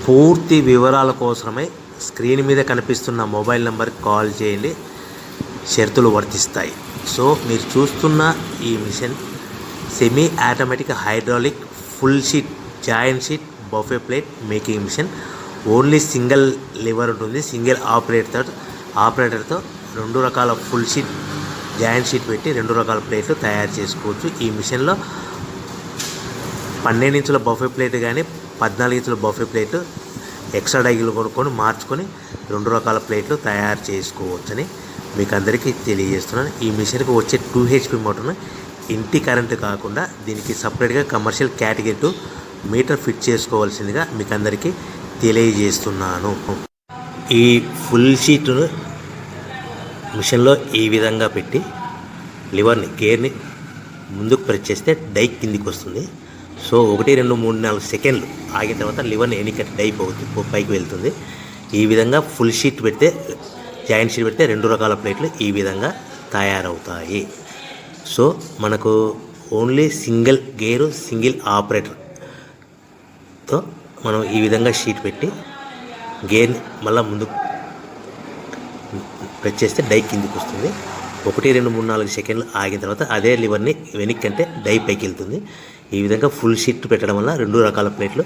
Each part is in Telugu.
పూర్తి వివరాల కోసమై స్క్రీన్ మీద కనిపిస్తున్న మొబైల్ నెంబర్కి కాల్ చేయండి. షరతులు వర్తిస్తాయి. సో మీరు చూస్తున్న ఈ machine semi automatic hydraulic full sheet joint sheet buffet plate making machine. Only single lever ఉంటుంది. సింగిల్ ఆపరేటర్తో 2 రకాల ఫుల్ షీట్ జాయింట్ షీట్ పెట్టి 2 రకాల ప్లేట్లు తయారు చేసుకోవచ్చు. ఈ మిషన్లో 12 ఇంచుల బఫే ప్లేట్ కానీ 14 ఇంచుల బఫే ప్లేట్ ఎక్స్ట్రా డైలు కొనుక్కొని మార్చుకొని 2 రకాల ప్లేట్లు తయారు చేసుకోవచ్చని మీకు అందరికీ తెలియజేస్తున్నాను. ఈ మిషన్కి వచ్చే 2 HP మోటార్ను ఇంటి కరెంటు కాకుండా దీనికి సపరేట్గా కమర్షియల్ కేటగిరీ 2 మీటర్ ఫిట్ చేసుకోవాల్సిందిగా మీకు అందరికీ తెలియజేస్తున్నాను. ఈ ఫుల్ షీట్ను మిషన్లో ఈ విధంగా పెట్టి లివర్ని గేర్ని ముందుకు ప్రెస్ చేస్తే డై కిందికి వస్తుంది. సో 1 2 3 4 సెకండ్లు ఆగిన తర్వాత లివర్ని ఎన్నికట్టి డై పైకి వెళ్తుంది. ఈ విధంగా ఫుల్ షీట్ పెడితే జాయింట్ షీట్ పెడితే 2 రకాల ప్లేట్లు ఈ విధంగా తయారవుతాయి. సో మనకు ఓన్లీ సింగిల్ గేరు సింగిల్ ఆపరేటర్తో మనం ఈ విధంగా షీట్ పెట్టి గేర్ని మళ్ళీ ముందుకు ప్రెస్ చేస్తే డై కిందికి వస్తుంది. 1 2 3 4 సెకండ్లు ఆగిన తర్వాత అదే లివర్ని వెనక్కి అంటే డై పైకి వెళ్తుంది. ఈ విధంగా ఫుల్ షీట్ పెట్టడం వల్ల 2 రకాల ప్లేట్లు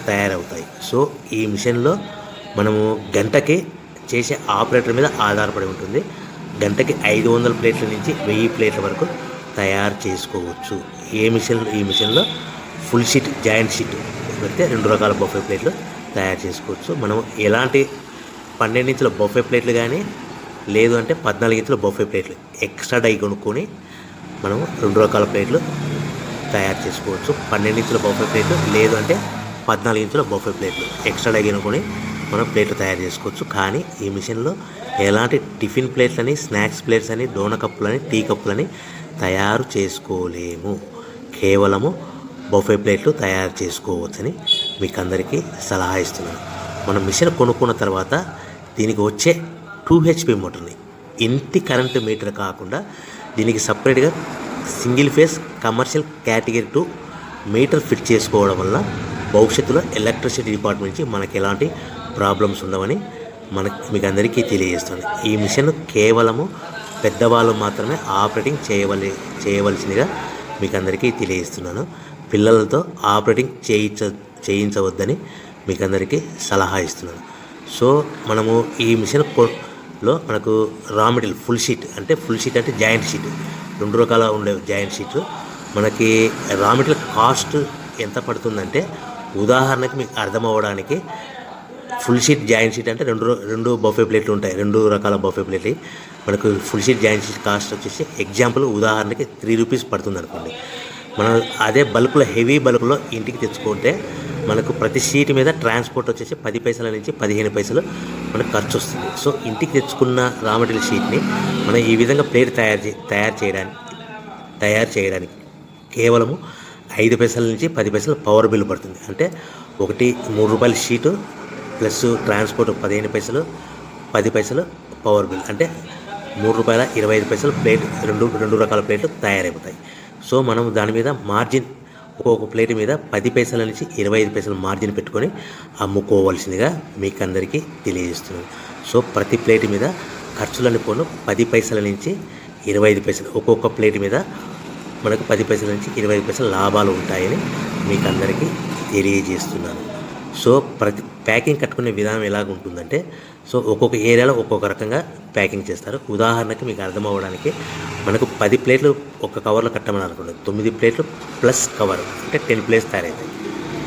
తయారవుతాయి. సో ఈ మిషన్లో మనము గంటకి చేసే ఆపరేటర్ మీద ఆధారపడి ఉంటుంది. గంటకి 500 ప్లేట్ల నుంచి 1000 ప్లేట్ల వరకు తయారు చేసుకోవచ్చు. ఈ మిషన్లో ఫుల్ షీట్ జాయింట్ షీట్ పెడితే 2 రకాల బఫే ప్లేట్లు తయారు చేసుకోవచ్చు. మనం ఎలాంటి 12 ఇంచుల బఫే ప్లేట్లు కానీ లేదు అంటే 14 ఇంచుల బఫే ప్లేట్లు ఎక్స్ట్రా డై కొనుక్కొని మనం 2 రకాల ప్లేట్లు తయారు చేసుకోవచ్చు. 12 ఇంచుల బఫే ప్లేట్లు లేదు అంటే 14 ఇంచుల బఫే ప్లేట్లు ఎక్స్ట్రా డై కొనుక్కొని మనం ప్లేట్లు తయారు చేసుకోవచ్చు. కానీ ఈ మిషన్లో ఎలాంటి టిఫిన్ ప్లేట్లని స్నాక్స్ ప్లేట్స్ అని డోనా కప్పులని టీ కప్పులని తయారు చేసుకోలేము. కేవలము బఫే ప్లేట్లు తయారు చేసుకోవచ్చని మీకు అందరికీ సలహా ఇస్తున్నాను. మనం మిషన్ కొనుక్కున్న తర్వాత దీనికి వచ్చే 2 HP మోటార్ని ఇంటి కరెంటు మీటర్ కాకుండా దీనికి సపరేట్గా single phase commercial category 2 metre fit చేసుకోవడం వల్ల భవిష్యత్తులో ఎలక్ట్రిసిటీ డిపార్ట్మెంట్ నుంచి మనకి ఎలాంటి ప్రాబ్లమ్స్ ఉండవని మీకు అందరికీ తెలియజేస్తుంది. ఈ మిషన్ కేవలము పెద్దవాళ్ళు మాత్రమే ఆపరేటింగ్ చేయవలసిందిగా మీకు అందరికీ తెలియజేస్తున్నాను. పిల్లలతో ఆపరేటింగ్ చేయించవద్దని మీకు అందరికీ సలహా ఇస్తున్నాను. సో మనము ఈ మిషన్లో మనకు రా మెటీరియల్ ఫుల్ షీట్ అంటే జాయింట్ షీట్ 2 రకాల ఉండే జాయింట్ షీట్లు మనకి రా మెటీరియల్ కాస్ట్ ఎంత పడుతుందంటే ఉదాహరణకి మీకు అర్థం అవ్వడానికి ఫుల్ షీట్ జాయింట్ షీట్ అంటే 2 బఫే ప్లేట్లు ఉంటాయి. 2 రకాల బఫే ప్లేట్లు మనకు full sheet joint sheet cost వచ్చేసి ఎగ్జాంపుల్ ఉదాహరణకి 3 రూపీస్ పడుతుంది అనుకోండి. మనం అదే బల్క్లో హెవీ బల్క్లో ఇంటికి తెచ్చుకుంటే మనకు ప్రతి షీట్ మీద ట్రాన్స్పోర్ట్ వచ్చేసి 10 పైసల నుంచి 15 పైసలు మనకు ఖర్చు వస్తుంది. సో ఇంటికి తెచ్చుకున్న రా మెటీరియల్ షీట్ని మనం ఈ విధంగా ప్లేట్ తయారు చేయడానికి కేవలము 5 పైసల నుంచి 10 పైసలు పవర్ బిల్ పడుతుంది. అంటే 3 రూపాయల షీటు ప్లస్ ట్రాన్స్పోర్ట్ 15 పైసలు 10 పైసలు పవర్ బిల్ అంటే 3 రూపాయల 25 పైసలు ప్లేట్ 2 రకాల ప్లేట్లు తయారైపోతాయి. సో మనం దాని మీద మార్జిన్ ఒక్కొక్క ప్లేట్ మీద 10 పైసల నుంచి 25 పైసలు మార్జిన్ పెట్టుకొని అమ్ముకోవాల్సిందిగా మీకు అందరికీ తెలియజేస్తున్నాను. సో ప్రతి ప్లేట్ మీద ఖర్చులని పోను 10 పైసల నుంచి 25 పైసలు ఒక్కొక్క ప్లేట్ మీద మనకు 10 పైసల నుంచి 25 పైసలు లాభాలు ఉంటాయని మీకు అందరికీ తెలియజేస్తున్నాను. సో ప్రతి ప్యాకింగ్ కట్టుకునే విధానం ఎలాగ ఉంటుందంటే సో ఒక్కొక్క ఏరియాలో ఒక్కొక్క రకంగా ప్యాకింగ్ చేస్తారు. ఉదాహరణకి మీకు అర్థం అవ్వడానికి మనకు 10 ప్లేట్లు ఒక కవర్లో కట్టమని అనుకోండి, 9 ప్లేట్లు ప్లస్ కవర్ అంటే 10 ప్లేట్స్ తయారవుతాయి.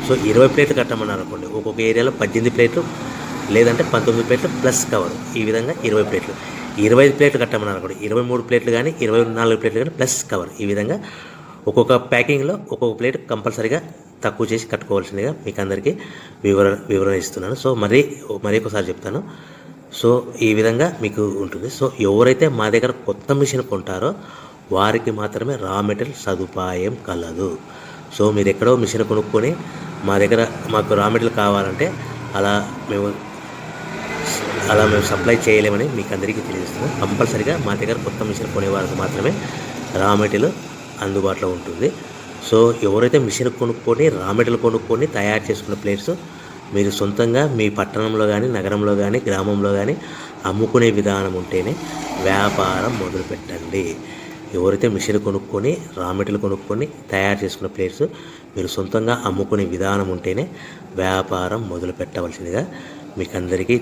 సో 20 ప్లేట్లు కట్టమని అనుకోండి, ఒక్కొక్క ఏరియాలో 18 ప్లేట్లు లేదంటే 19 ప్లేట్లు ప్లస్ కవర్ ఈ విధంగా 20 ప్లేట్లు. 25 ప్లేట్లు కట్టమని అనుకోండి, 23 ప్లేట్లు కానీ 24 ప్లేట్లు కానీ ప్లస్ కవర్ ఈ విధంగా ఒక్కొక్క ప్యాకింగ్లో ఒక్కొక్క ప్లేట్ కంపల్సరీగా తక్కువ చేసి కట్టుకోవాల్సిందిగా మీకు అందరికీ వివరణ ఇస్తున్నాను. సో మరీ ఒకసారి చెప్తాను. సో ఈ విధంగా మీకు ఉంటుంది. సో ఎవరైతే మా దగ్గర కొత్త మిషన్ కొంటారో వారికి మాత్రమే రా మెటీరియల్ సదుపాయం కలదు. సో మీరు ఎక్కడో మిషన్ కొనుక్కొని మాకు రా మెటీరియల్ కావాలంటే అలా మేము సప్లై చేయలేమని మీకు అందరికీ తెలియజేస్తున్నాం. కంపల్సరీగా మా దగ్గర కొత్త మిషన్ కొనే వారికి మాత్రమే రా మెటీరియల్ అందుబాటులో ఉంటుంది. సో ఎవరైతే మిషన్ కొనుక్కొని రా మెటీరియల్ కొనుక్కొని తయారు చేసుకున్న ప్లేట్స్ మీరు సొంతంగా మీ పట్టణంలో కానీ నగరంలో కానీ గ్రామంలో కానీ అమ్ముకునే విధానం ఉంటేనే వ్యాపారం మొదలుపెట్టండి. ఎవరైతే మిషన్ కొనుక్కొని రా మెటీరియల్ కొనుక్కొని తయారు చేసుకున్న ప్లేట్స్ మీరు సొంతంగా అమ్ముకునే విధానం ఉంటేనే వ్యాపారం మొదలు పెట్టవలసిందిగా మీకు అందరికీ